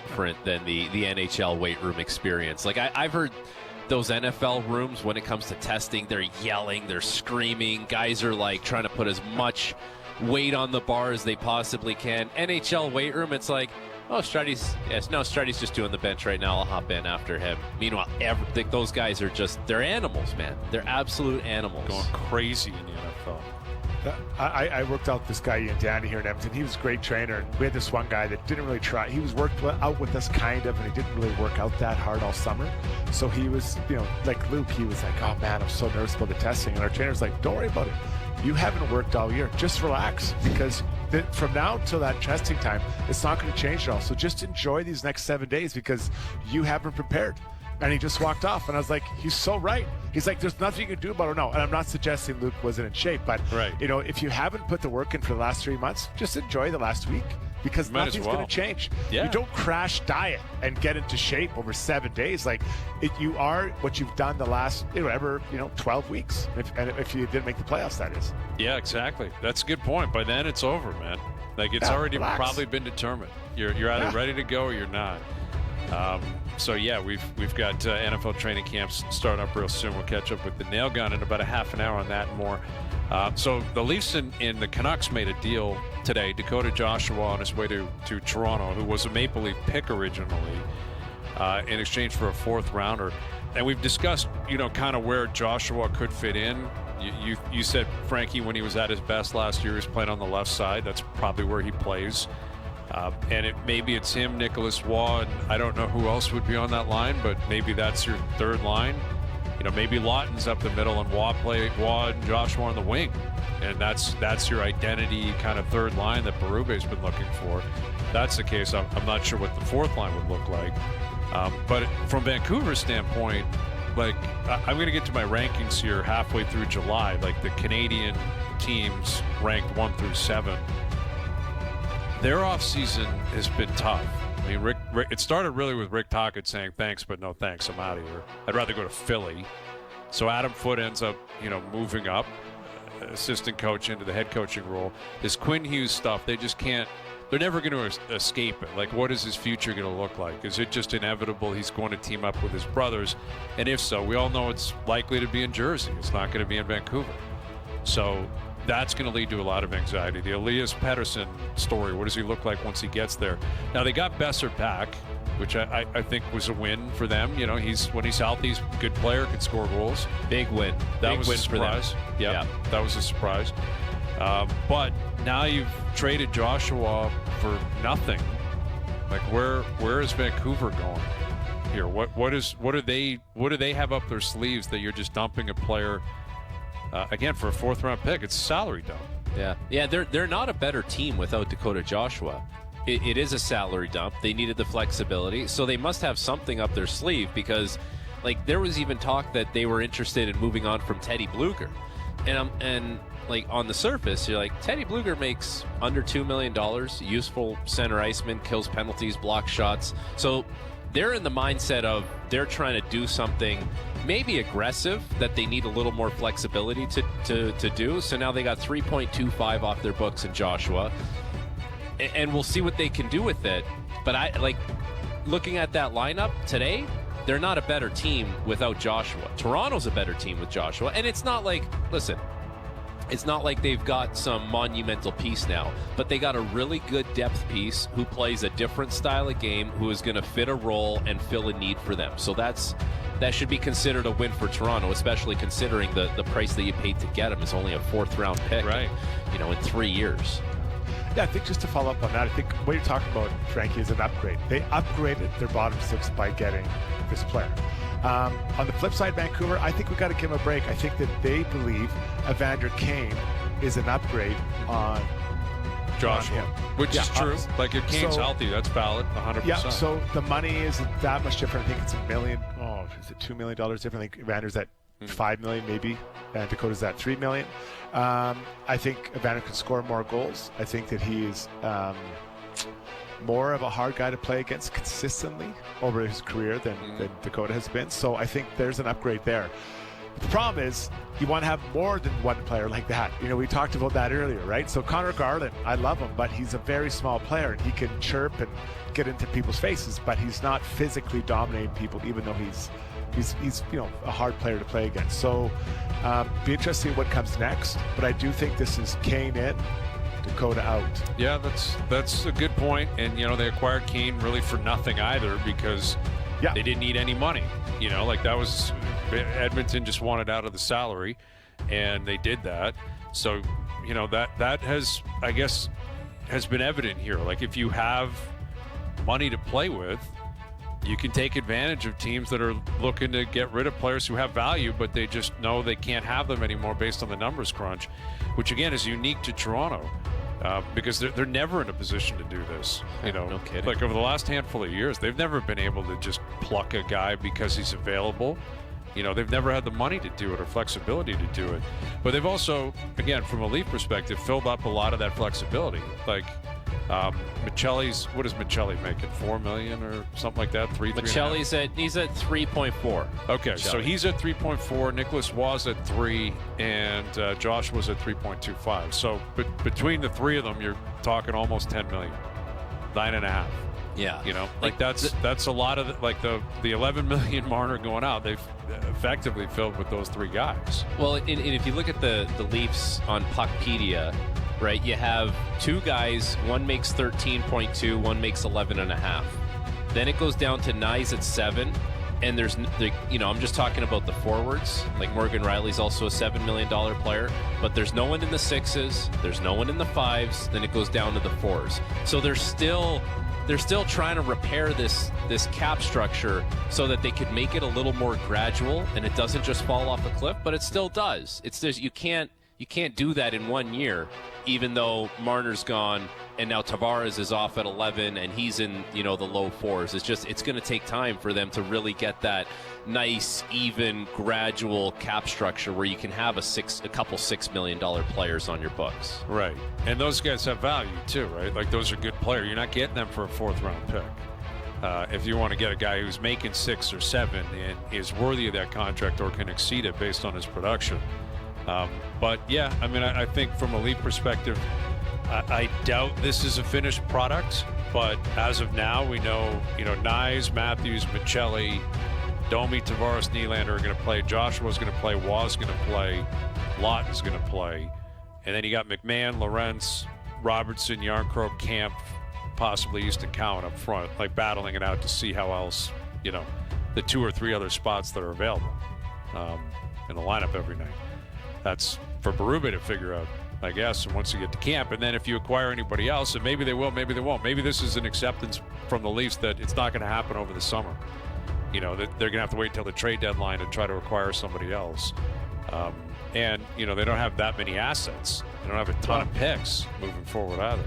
different than the NHL weight room experience. Like I've heard those NFL rooms, when it comes to testing, they're yelling, they're screaming. Guys are like trying to put as much weight on the bar as they possibly can. NHL weight room, it's like, oh, Stratty's just doing the bench right now. I'll hop in after him. Meanwhile, those guys are they're animals, man. They're absolute animals. Going crazy in the NFL. I worked out this guy, Ian Danny, here in Edmonton. He was a great trainer. And we had this one guy that didn't really try. He was worked out with us kind of, and he didn't really work out that hard all summer. So he was, like Luke, he was like, oh man, I'm so nervous about the testing. And our trainer's like, don't worry about it. You haven't worked all year. Just relax, because from now until that testing time, it's not going to change at all. So just enjoy these next 7 days, because you haven't prepared. And he just walked off, and I was like, he's so right. He's like, there's nothing you can do about it now. And I'm not suggesting Luke wasn't in shape, but right. If you haven't put the work in for the last 3 months, just enjoy the last week, because nothing's going to change. Yeah. You don't crash diet and get into shape over 7 days. Like you are what you've done the last 12 weeks. If you didn't make the playoffs, that is. Yeah, exactly. That's a good point. By then, it's over, man. Like it's already probably been determined. You're either ready to go or you're not. So yeah, we've got NFL training camps starting up real soon. We'll catch up with the nail gun in about a half an hour on that and more. So the Leafs and the Canucks made a deal today. Dakota Joshua on his way to Toronto, who was a Maple Leaf pick originally, in exchange for a fourth rounder. And we've discussed, kind of where Joshua could fit in. You said, Frankie, when he was at his best last year, he was playing on the left side. That's probably where he plays. And maybe it's him, Nicholas Waugh, and I don't know who else would be on that line, but maybe that's your third line. Maybe Lawton's up the middle and Waugh and Joshua on the wing, and that's your identity kind of third line that Berube's been looking for. If that's the case, I'm not sure what the fourth line would look like. But from Vancouver's standpoint, like I'm going to get to my rankings here halfway through July. Like the Canadian teams ranked 1 through 7. Their offseason has been tough. I mean, Rick, it started really with Rick Tocchet saying, thanks, but no thanks, I'm out of here. I'd rather go to Philly. So Adam Foote ends up, moving up, assistant coach into the head coaching role. This Quinn Hughes stuff, they just can't, they're never going to escape it. Like, what is his future going to look like? Is it just inevitable he's going to team up with his brothers? And if so, we all know it's likely to be in Jersey. It's not going to be in Vancouver. So that's going to lead to a lot of anxiety. The Elias Pettersson story, what does he look like once he gets there? Now, they got Besser back, which I think was a win for them. When he's healthy, he's a good player, can score goals. Big win. That was a surprise. Yeah, that was a surprise. But now you've traded Joshua for nothing. Like, where is Vancouver going here? What do they have up their sleeves that you're just dumping a player? Again, for a fourth-round pick, it's a salary dump. Yeah. They're not a better team without Dakota Joshua. It is a salary dump. They needed the flexibility, so they must have something up their sleeve, because, like, there was even talk that they were interested in moving on from Teddy Bluger, and like on the surface, you're like, Teddy Bluger makes under $2 million, useful center iceman, kills penalties, blocks shots. So they're in the mindset of they're trying to do something maybe aggressive that they need a little more flexibility to do. So now they got 3.25 off their books in Joshua, and we'll see what they can do with it. But looking at that lineup today, they're not a better team without Joshua. Toronto's a better team with Joshua, and it's not like, listen, it's not like they've got some monumental piece now, but they got a really good depth piece who plays a different style of game, who is going to fit a role and fill a need for them. So that should be considered a win for Toronto, especially considering the price that you paid to get him is only a fourth-round pick, right? In 3 years. Yeah, I think just to follow up on that, I think what you're talking about, Frankie, is an upgrade. They upgraded their bottom six by getting this player. On the flip side, Vancouver, I think we've got to give them a break. I think that they believe Evander Kane is an upgrade on Joshua, which is true. Like, if Kane's healthy, that's valid, 100%. Yeah, so the money isn't that much different. I think it's $1 million. Oh, is it $2 million different? I think Evander's at $5 million maybe, and Dakota's at $3 million. I think Evander can score more goals. I think that he's more of a hard guy to play against consistently over his career than Dakota has been. So I think there's an upgrade there. The problem is you want to have more than one player like that. You know, we talked about that earlier, right? So Connor Garland, I love him, but he's a very small player, and he can chirp and get into people's faces, but he's not physically dominating people, even though he's you know, a hard player to play against. So be interesting what comes next, but I do think this is Kane in, Dakota out. Yeah, that's a good point. And, you know, they acquired Kane really for nothing either, because they didn't need any money. You know, like, that was Edmonton just wanted out of the salary, and they did that. So, you know, that has, I guess, has been evident here. Like, if you have money to play with, you can take advantage of teams that are looking to get rid of players who have value, but they just know they can't have them anymore based on the numbers crunch, which again is unique to Toronto, because they're never in a position to do this. You know, no kidding. Like, over the last handful of years, they've never been able to just pluck a guy because he's available. You know, they've never had the money to do it or flexibility to do it. But they've also, again, from a Leaf perspective, filled up a lot of that flexibility. Like, Michelli's, what is Michelli making? $4 million or something like that? Michelli's he's at 3.4. Okay, Michelli. so he's at 3.4. Nicholas was at 3, and Josh was at 3.25. So, between the three of them, you're talking almost 10 million, 9.5. Yeah, you know, like that's a lot of the 11 million Marner going out. They've effectively filled with those three guys. Well, and if you look at the Leafs on Puckpedia, right, you have two guys. One makes 13.2, one makes 11.5. Then it goes down to Nyes at 7, and there's, you know, I'm just talking about the forwards. Like, Morgan Riley's also a $7 million player, but there's no one in the 6s, there's no one in the 5s. Then it goes down to the 4s. So they're still trying to repair this cap structure so that they could make it a little more gradual and it doesn't just fall off a cliff, but it still does. It's just you can't do that in 1 year, even though Marner's gone and now Tavares is off at 11 and he's in, you know, the low 4s. It's going to take time for them to really get that nice, even, gradual cap structure where you can have a couple $6 million players on your books. Right. And those guys have value too, right? Like, those are good players. You're not getting them for a 4th round pick. If you want to get a guy who's making 6 or 7 and is worthy of that contract or can exceed it based on his production. But yeah, I mean, I think from a Leaf perspective, I doubt this is a finished product, but as of now, we know, you know, Nyes, Matthews, Michelli, Domi, Tavares, Nylander are going to play. Joshua's going to play. Waugh's going to play. Lawton's going to play. And then you got McMahon, Lorentz, Robertson, Yarncroke, Camp, possibly Easton Cowan up front, like, battling it out to see how else, you know, the 2 or 3 other spots that are available in the lineup every night. That's for Berube to figure out, I guess, and once you get to camp. And then if you acquire anybody else, and maybe they will, maybe they won't. Maybe this is an acceptance from the Leafs that it's not going to happen over the summer. You know, that they're going to have to wait until the trade deadline to try to acquire somebody else. And, you know, they don't have that many assets. They don't have a ton of picks moving forward either.